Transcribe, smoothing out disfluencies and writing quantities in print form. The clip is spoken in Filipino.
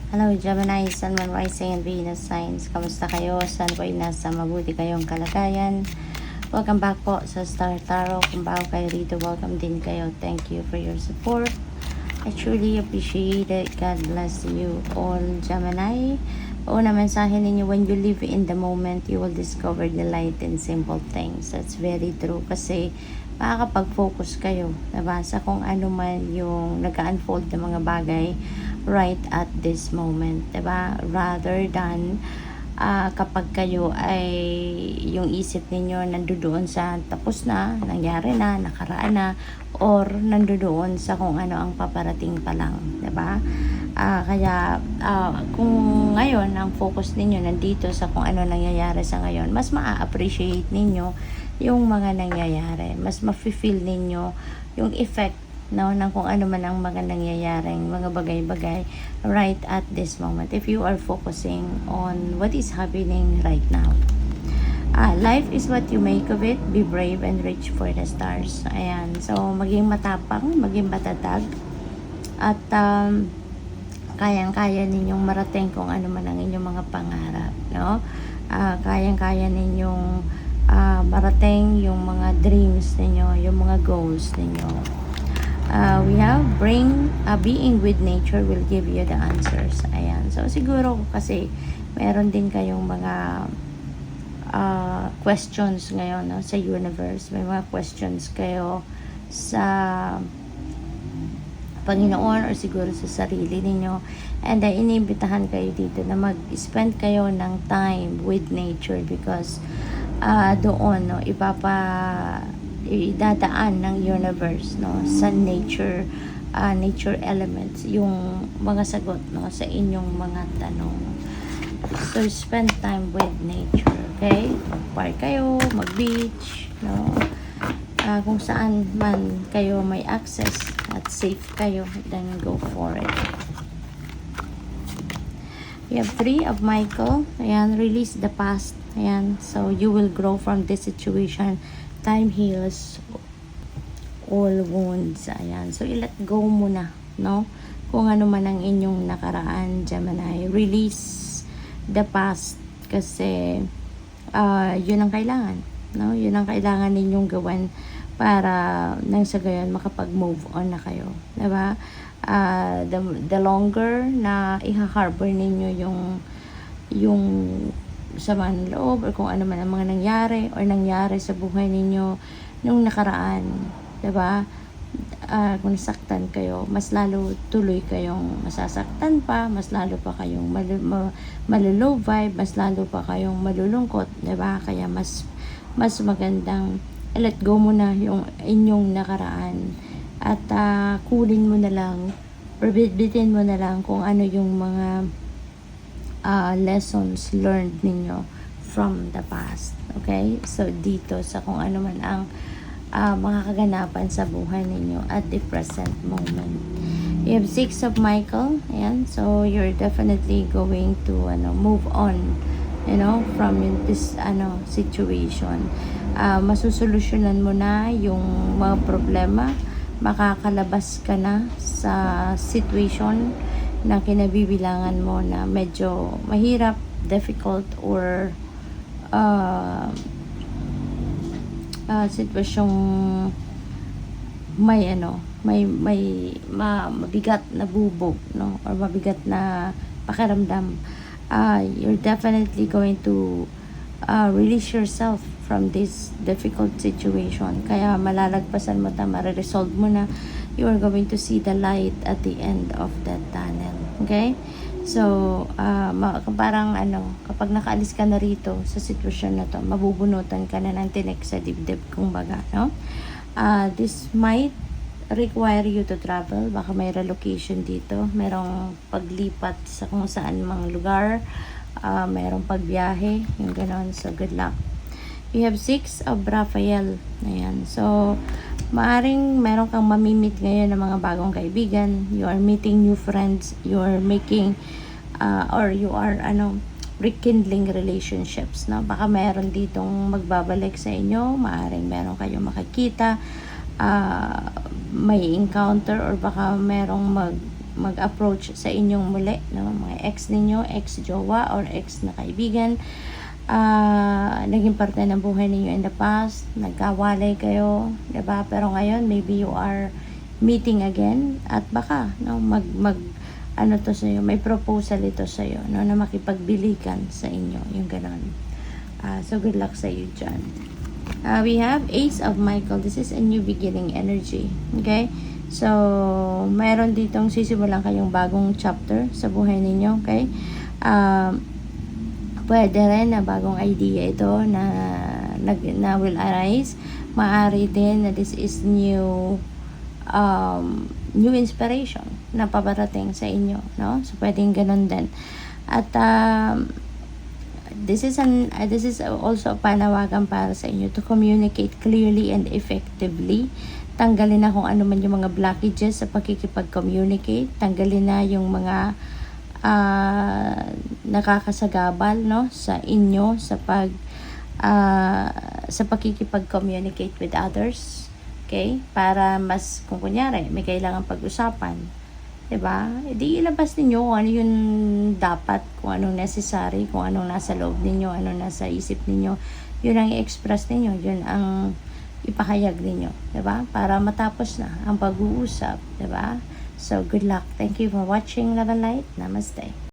Hello Gemini, Sun, Moon, Rising, and Venus signs. Kamusta kayo? Saan po nasa mabuti kayong kalagayan? Welcome back po sa Star Tarot. Kung bago kayo rito, welcome din kayo. Thank you for your support. I truly appreciate it. God bless you all, Gemini. Una mensahe ninyo, when you live in the moment, you will discover the light in simple things. That's very true kasi makakapag-focus kayo, diba? Sa kung ano man yung nag-unfold ng mga bagay right at this moment, diba? Rather than kapag kayo ay yung isip ninyo nandoon sa tapos na, nangyari na, nakaraan na, or nandoon sa kung ano ang paparating pa lang, diba? Kaya kung ngayon ang focus ninyo nandito sa kung ano nangyayari sa ngayon, mas ma-appreciate ninyo yung mga nangyayari, mas ma-feel ninyo yung effect, no, ng kung ano man ang mga nangyayaring mga bagay-bagay right at this moment if you are focusing on what is happening right now. Life is what you make of it. Be brave and reach for the stars. Ayan, so maging matapang, maging matatag, at kayang-kaya ninyong marating kung ano man ang inyong mga pangarap, no? Kayang-kaya ninyong marating yung mga dreams ninyo, yung mga goals ninyo. We have being with nature will give you the answers. Ayan. So, siguro kasi meron din kayong mga questions ngayon, no, sa universe. May mga questions kayo sa Panginoon or siguro sa sarili ninyo. And iniimbitahan kayo dito na mag-spend kayo ng time with nature because doon, no, idadaan ng universe, no, sa nature elements yung mga sagot, no, sa inyong mga tanong. So spend time with nature, okay? Mag-park kayo, mag-beach, no, kung saan man kayo may access at safe kayo, then go for it. We have 3 of Michael. Ayan, release the past. Ayan, so you will grow from this situation. Time heals all wounds. Ayan, so i-let go muna, no? Kung ano man ang inyong nakaraan, Gemini. Release the past kasi yun ang kailangan, no? Yun ang kailangan ninyong gawin para nang sa gayon makapag-move on na kayo, diba? The longer na i-harbor ninyo yung sama ng loob or kung ano man ang mga nangyari sa buhay ninyo nung nakaraan, diba? Kung nasaktan kayo, mas lalo tuloy kayong masasaktan pa, mas lalo pa kayong malulow vibe, mas lalo pa kayong malulungkot, diba? Kaya mas magandang let go mo na yung inyong nakaraan at kunin mo na lang or bitbitin mo na lang kung ano yung mga lessons learned ninyo from the past. Okay? So, dito sa kung ano man ang mga kaganapan sa buhay ninyo at the present moment. You have 6 of Michael. Ayan. So, you're definitely going to move on, from this situation. Masusolusyonan mo na yung mga problema. Makakalabas ka na sa situation na kinabibilangan mo na medyo mahirap, difficult, or sitwasyong mabigat na bubog, no, or mabigat na pakiramdam. You're definitely going to release yourself from this difficult situation. Kaya malalagpasan mo na, ma-resolve mo na. You are going to see the light at the end of that tunnel. Okay? So, parang kapag nakaalis ka na rito sa sitwasyon na to, mabubunutan ka na ng tinik sa dibdib, kumbaga, no? This might require you to travel. Baka may relocation dito. Merong paglipat sa kung saan mga lugar. Merong pagbiyahe. Yung ganon. So, good luck. You have 6 of Raphael. Ayan. So, maaring meron kang mamimit ngayon ng mga bagong kaibigan. You are meeting new friends. You are making or you are rekindling relationships, no? Baka meron ditong magbabalik sa inyo. Maaring meron kayong makikita, may encounter, or baka merong mag-approach sa inyong muli, no? Mga ex ninyo, ex-jowa or ex na kaibigan, naging parte ng buhay ninyo in the past, nagkawalay kayo, 'di ba? Pero ngayon maybe you are meeting again at baka no ano to sa iyo, may proposal ito sa iyo, no, na makipagbilikan sa inyo, yung ganon. So good luck sa iyo dyan. We have Ace of Michael. This is a new beginning energy. Okay? So, mayroon ditong sisimulan kayong bagong chapter sa buhay ninyo. Okay? Pwede rin na bagong idea ito na will arise. Maaari din na this is new inspiration na pabarating sa inyo. No? So, pwedeng ganun din. At, this is also panawagan para sa inyo to communicate clearly and effectively. Tanggalin na kung ano man yung mga blockages sa pakikipag-communicate. Tanggalin na yung mga nakakasagabal, no, sa inyo sa pakikipag-communicate with others. Okay? Para mas, kung kunyari may kailangan pag-usapan, 'di ba? Di ilabas ninyo kung ano yung dapat, kung anong necessary, kung anong nasa loob ninyo, anong nasa isip ninyo. Yun ang i-express ninyo, yun ang ipahayag ninyo, 'di ba? Para matapos na ang pag-uusap, 'di ba? So good luck. Thank you for watching, Love and Light. Namaste.